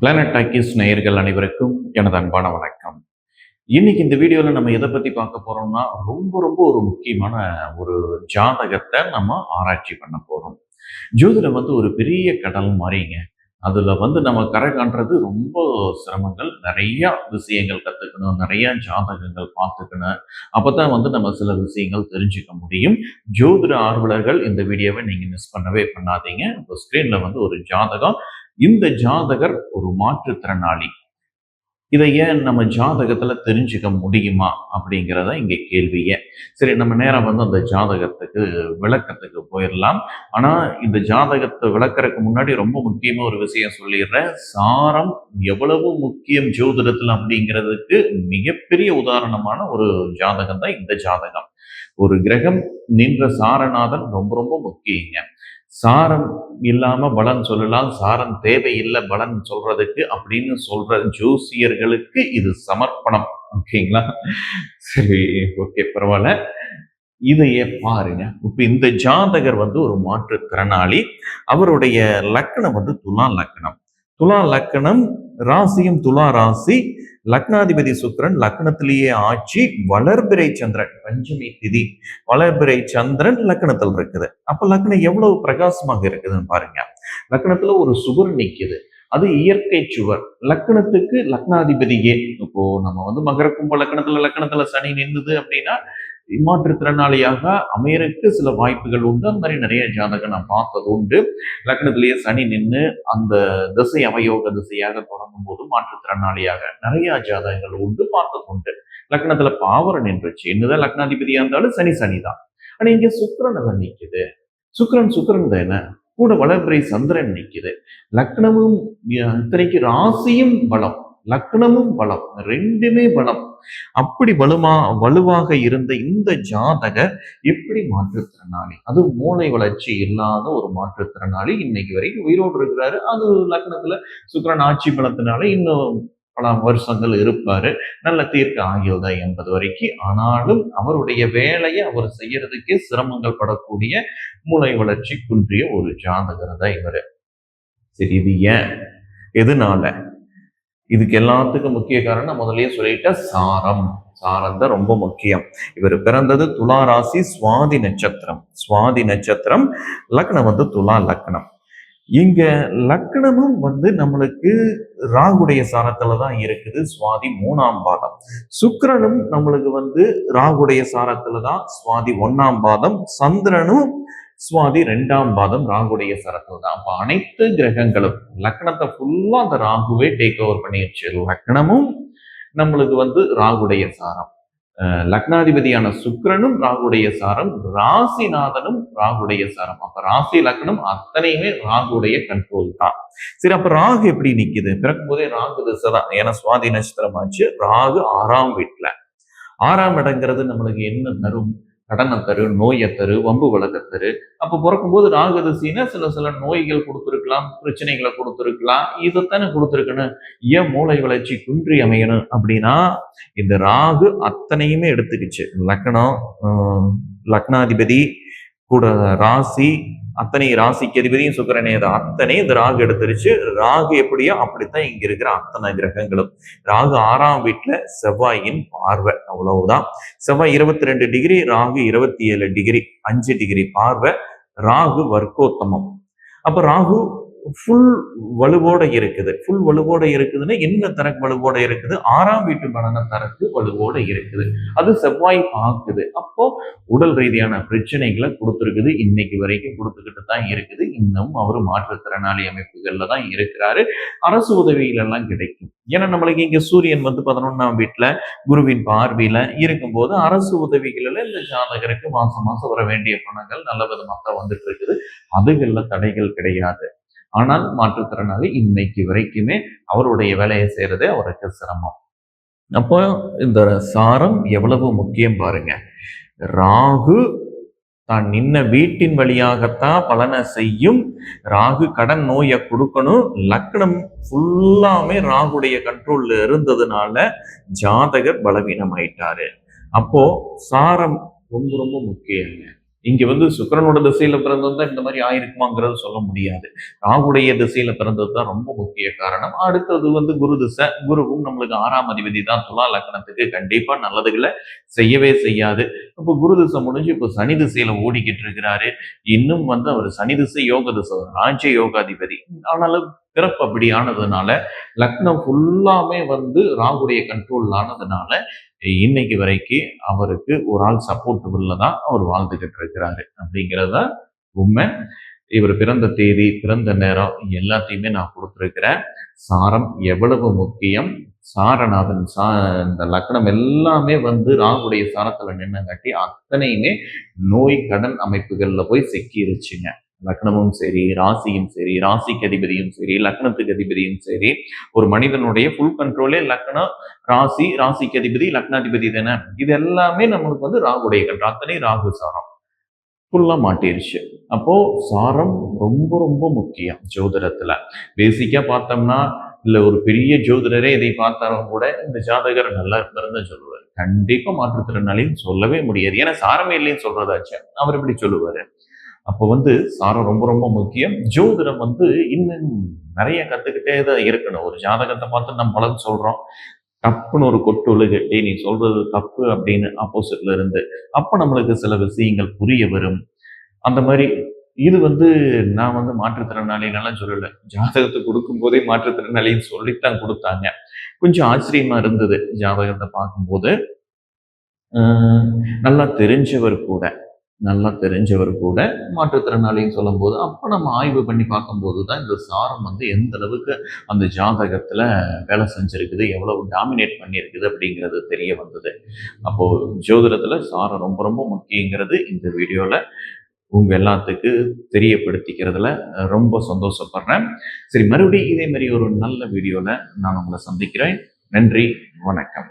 Planet talkies நேயர்கள் அனைவருக்கும் எனது அன்பான வணக்கம். இன்னைக்கு இந்த வீடியோவில் நம்ம எதை பற்றி பார்க்க போறோம்னா ரொம்ப ரொம்ப ஒரு முக்கியமான ஒரு ஜாதகத்தை நம்ம ஆராய்ச்சி பண்ண போறோம். ஜோதிடம் ஒரு பெரிய கடல் மாதிரிங்க. அதுல நம்ம கரை காண்றது ரொம்ப சிரமங்கள். நிறைய விஷயங்கள் கத்துக்கணும், நிறைய ஜாதகங்கள் பார்த்துக்கணும். அப்பதான் நம்ம சில விஷயங்கள் தெரிஞ்சுக்க முடியும். ஜோதிட ஆர்வலர்கள் இந்த வீடியோவை நீங்க மிஸ் பண்ணவே பண்ணாதீங்க. இப்போ ஸ்கிரீன்ல ஒரு ஜாதகம். இந்த ஜாதகர் ஒரு மாற்றுத்திறனாளி. இதை ஏன் நம்ம ஜாதகத்துல தெரிஞ்சுக்க முடியுமா அப்படிங்கிறத இங்க கேள்வியே. சரி, நம்ம நேரம் அந்த ஜாதகத்துக்கு விளக்கத்துக்கு போயிடலாம். ஆனா இந்த ஜாதகத்தை விளக்கறதுக்கு முன்னாடி ரொம்ப முக்கியமா ஒரு விஷயம் சொல்லிடுறேன். சாரம் எவ்வளவு முக்கியம் ஜோதிடத்துல அப்படிங்கிறதுக்கு மிகப்பெரிய உதாரணமான ஒரு ஜாதகம் தான் இந்த ஜாதகம். ஒரு கிரகம் நின்ற சாரநாதன் ரொம்ப ரொம்ப முக்கியங்க. சாரம் இல்லாம பலன் சொல்லலாம், சாரம் தேவையில்லை பலன் சொல்றதுக்கு அப்படின்னு சொல்ற ஜோசியர்களுக்கு இது சமர்ப்பணம். ஓகேங்களா? சரி, ஓகே, பரவாயில்ல. இதையே பாருங்க. இப்ப இந்த ஜாதகர் ஒரு மாற்றுத்திறனாளி. அவருடைய லக்னம் துலா லக்னம். துலா லக்னம், ராசியும் துலா ராசி. லக்னாதிபதி சுக்கிரன் லக்னத்திலேயே ஆட்சி. வளர்பிறை சந்திரன் பஞ்சமி திதி. வளர்பிறை சந்திரன் லக்னத்தில் இருக்குது. அப்ப லக்னம் எவ்வளவு பிரகாசமாக இருக்குதுன்னு பாருங்க. லக்னத்துல ஒரு சுவர் நிக்குது. அது இயற்கை சுவர். லக்னத்துக்கு லக்னாதிபதியே. இப்போ நம்ம மகர கும்ப லக்னத்துல சனி நின்னுது அப்படின்னா மாற்றுத்திறனாளியாக அமையறதுக்கு சில வாய்ப்புகள் உண்டு. அந்த மாதிரி நிறைய ஜாதகம் நான் பார்த்தது உண்டு. லக்னத்திலேயே சனி நின்று அந்த திசை அவயோக திசையாக தொடங்கும் போது மாற்றுத்திறனாளியாக நிறைய ஜாதகங்கள் உண்டு, பார்த்தது உண்டு. லக்னத்துல பாவரம் நின்றுச்சு. என்னதான் லக்னாதிபதியா இருந்தாலும் சனிதான். ஆனா இங்க சுக்கிரன் தான் நிக்குது. சுக்கிரன் தானே கூட வளர்பிறை சந்திரன் நிக்குது. லக்னமும் இத்தனைக்கு ராசியும் பலம், லக்னமும் பலம், ரெண்டுமே பலம். அப்படி வலுவாக இருந்த இந்த ஜாதகர் எப்படி மாற்றுத்திறனாளி, அது மூளை வளர்ச்சி இல்லாத ஒரு மாற்றுத்திறனாளி இன்னைக்கு வரைக்கும் உயிரோடு இருக்கிறாரு. அது லக்னத்துல சுக்கிரன் ஆட்சி பலத்தினால இன்னும் பல வருஷங்கள் இருப்பாரு. நல்ல தீர்க்க ஆகியதா 80 வரைக்கும். ஆனாலும் அவருடைய வேலையை அவர் செய்யறதுக்கே சிரமங்கள் படக்கூடிய மூளை வளர்ச்சி குன்றிய ஒரு ஜாதகர் தான் இவரு. சரி, இது ஏன், எதனால? இதுக்கு எல்லாத்துக்கும் முக்கிய காரணம் முதல்லயே சொல்லிட்ட சாரம் தான் ரொம்ப முக்கியம். இவர் பிறந்தது துலா ராசி, சுவாதி நட்சத்திரம். லக்னம் துலா லக்னம். இங்க லக்னமும் நம்மளுக்கு ராகுடைய சாரத்துலதான் இருக்குது. சுவாதி 3ஆம் பாதம். சுக்கிரனும் நம்மளுக்கு ராகுடைய சாரத்துலதான். சுவாதி 1ஆம் பாதம். சந்திரனும் சுவாதி 2ஆம் பாதம் ராகுடைய சரத்துல தான். அப்ப அனைத்து கிரகங்களும் லக்னத்தை ஃபுல்லா அந்த ராகுவே டேக் ஓவர் பண்ணிடுச்சு. லக்னமும் நம்மளுக்கு ராகுடைய சாரம். லக்னாதிபதியான சுக்கிரனும் ராகுடைய சாரம், ராசிநாதனும் ராகுடைய சாரம். அப்ப ராசி லக்னம் அத்தனையுமே ராகுடைய கண்ட்ரோல் தான். சரி, அப்ப ராகு எப்படி நிக்குது? பிறக்கும் போதே ராகு திசை தான். ஏன்னா சுவாதி நட்சத்திரம் ஆச்சு. ராகு 6ஆம் வீட்டுல. 6ஆம் இடங்கிறது நம்மளுக்கு என்ன தரும்? கடனை தரு, நோயை தரு, வம்பு வழக்க தரு. அப்ப பிறக்கும் போது ராகதிசைன்னா சில நோய்கள் கொடுத்துருக்கலாம், பிரச்சனைகளை கொடுத்துருக்கலாம். இதைத்தானே கொடுத்துருக்கணும். ஏன் மூளை வளர்ச்சி குன்றி அமையணும் அப்படின்னா இந்த ராகு அத்தனையுமே எடுத்துக்கிச்சு. லக்னம், லக்னாதிபதி கூட ராசி, அத்தனை ராசிக்கு அதிபதியும் சுக்கிரனே தான். அத்தனை இந்த ராகு எடுத்துருச்சு. ராகு எப்படியோ அப்படித்தான் இங்க இருக்கிற அத்தனை கிரகங்களும். ராகு 6ஆம் வீட்டுல செவ்வாயின் பார்வை, அவ்வளவுதான். செவ்வாய் 22 டிகிரி, ராகு 27 டிகிரி, 5 டிகிரி பார்வை. ராகு வர்க்கோத்தமம். அப்ப ராகு ஃபுல் வலுவோட இருக்குதுன்னா என்ன தரக்கு வலுவோட இருக்குது? 6ஆம் வீட்டு பலன தரக்கு வலுவோட இருக்குது. அது செவ்வாய் பார்க்குது. அப்போ உடல் ரீதியான பிரச்சனைகளை கொடுத்துருக்குது. இன்னைக்கு வரைக்கும் கொடுத்துக்கிட்டு தான் இருக்குது. இன்னும் அவரு மாற்றுத்திறனாளி அமைப்புகள்ல தான் இருக்கிறாரு. அரசு உதவிகள் எல்லாம் கிடைக்கும். ஏன்னா நம்மளுக்கு இங்க சூரியன் 11ஆம் வீட்டுல குருவின் பார்வையில இருக்கும்போது அரசு உதவிகள்ல இந்த ஜாதகருக்கு மாசம் வர வேண்டிய பணங்கள் நல்ல விதமாக வந்துட்டு இருக்குது. அதுகள்ல தடைகள் கிடையாது. ஆனால் மாற்றுத்திறனாளி இன்னைக்கு வரைக்குமே அவருடைய வேலையை செய்யறதே அவருக்கு சிரமம். அப்போ இந்த சாரம் எவ்வளவு முக்கியம் பாருங்க. ராகு தான் நின்ன வீட்டின் வழியாகத்தான் பலனை செய்யும். ராகு கடன் நோயை கொடுக்கணும். லக்னம் ஃபுல்லாமே ராகுடைய கண்ட்ரோல்ல இருந்ததுனால ஜாதகர் பலவீனம் ஆயிட்டாரு. அப்போ சாரம் ரொம்ப ரொம்ப முக்கியங்க. இங்க வந்து சுக்கிரனோட திசையில பிறந்தது தான் இந்த மாதிரி ஆயிருக்குமாங்கிறது சொல்ல முடியாது. ராகுடைய திசையில பிறந்தது தான் ரொம்ப முக்கிய காரணம். அடுத்தது வந்து குரு திசை. குருவும் நம்மளுக்கு 6ஆம் அதிபதி தான் துலா லக்னத்துக்கு. கண்டிப்பா நல்லதுகள செய்யவே செய்யாது. இப்போ குரு திசை முடிஞ்சு இப்போ சனி திசையில ஓடிக்கிட்டு இருக்கிறாரு. இன்னும் வந்து அவர் சனி திசை யோக திசை, ராஜ்ய யோகாதிபதி. ஆனாலும் பிறப்பு அப்படி ஆனதுனால லக்னம் ஃபுல்லாமே வந்து ராகுடைய கண்ட்ரோல் ஆனதுனால இன்னைக்கு வரைக்கும் அவருக்கு ஒரு ஆள் சப்போர்ட்டிவ்ல தான் அவர் வாழ்ந்துகிட்டு இருக்கிறாரு அப்படிங்கிறது தான் உண்மை. இவர் பிறந்த தேதி, பிறந்த நேரம் எல்லாத்தையுமே நான் கொடுத்துருக்கிறேன். சாரம் எவ்வளவு முக்கியம், சாரநாதன் இந்த லக்னம் எல்லாமே வந்து ராகுடைய சாரத்துல நின்னங்காட்டி அத்தனையுமே நோய் கடன் அமைப்புகள்ல போய் சிக்கிருச்சுங்க. லக்னமும் சரி, ராசியும் சரி, ராசிக்கு அதிபதியும் சரி, லக்னத்துக்கு அதிபதியும் சரி, ஒரு மனிதனுடைய ஃபுல் கண்ட்ரோலே லக்னம், ராசி, ராசிக்கு அதிபதி, லக்னாதிபதி தானே. இது எல்லாமே நம்மளுக்கு வந்து ராகுடைய கண்ட்ரோல். அத்தனை ராகு சாரம் ஃபுல்லா மாட்டிருச்சு. அப்போ சாரம் ரொம்ப ரொம்ப முக்கியம் ஜோதிடத்துல. பேசிக்கா பார்த்தோம்னா, இல்ல ஒரு பெரிய ஜோதிடரே இதை பார்த்தாலும் கூட இந்த ஜாதகர் நல்லா இருப்பாருன்னு தான் சொல்லுவாரு. கண்டிப்பா மாற்றுத்திறனாளின்னு சொல்லவே முடியாது. ஏன்னா சாரமே இல்லைன்னு சொல்றதாச்சு. அவர் எப்படி சொல்லுவாரு? அப்போ வந்து சாரம் ரொம்ப ரொம்ப முக்கியம். ஜோதிடம் வந்து இன்னும் நிறைய கத்துக்கிட்டே தான் இருக்கணும். ஒரு ஜாதகத்தை பார்த்து நம்ம பலன் சொல்றோம். டப்புன்னு ஒரு கொட்டு விழுகு, "டேய் நீ சொல்றது தப்பு" அப்படின்னு ஆப்போசிட்ல இருந்து. அப்ப நம்மளுக்கு சில விஷயங்கள் புரிய வரும். அந்த மாரி இது வந்து நான் வந்து மாற்றுத்திறனாளினெல்லாம் சொல்லல. ஜாதகத்த குடுக்கும்போதே மாற்றுத்திறனாளின்னு சொல்லித்தான் குடுத்தாங்க. கொஞ்சம் ஆச்சரியமா இருந்தது ஜாதகத்த பார்க்கும்போது. அ நல்லா தெரிஞ்சவர் கூட. நல்லா தெரிஞ்சவர் கூட மாற்றுத்திறனாளின்னு சொல்லும்போது, அப்ப நம்ம ஆய்வு பண்ணி பார்க்கும்போது தான் இந்த சாரம் வந்து எந்த அளவுக்கு அந்த ஜாதகத்துல வேலை செஞ்சிருக்குது, எவ்வளவு டாமினேட் பண்ணியிருக்குது அப்படிங்கிறது தெரிய வந்தது. அப்போ ஜோதிடத்துல சாரம் ரொம்ப ரொம்ப முக்கியங்கிறது இந்த வீடியோல உங்க எல்லாத்துக்கு தெரியப்படுத்திக்கிறதுல ரொம்ப சந்தோஷப்படுறேன். சரி, மறுபடியும் இதே மாதிரி ஒரு நல்ல வீடியோல நான் உங்களை சந்திக்கிறேன். நன்றி, வணக்கம்.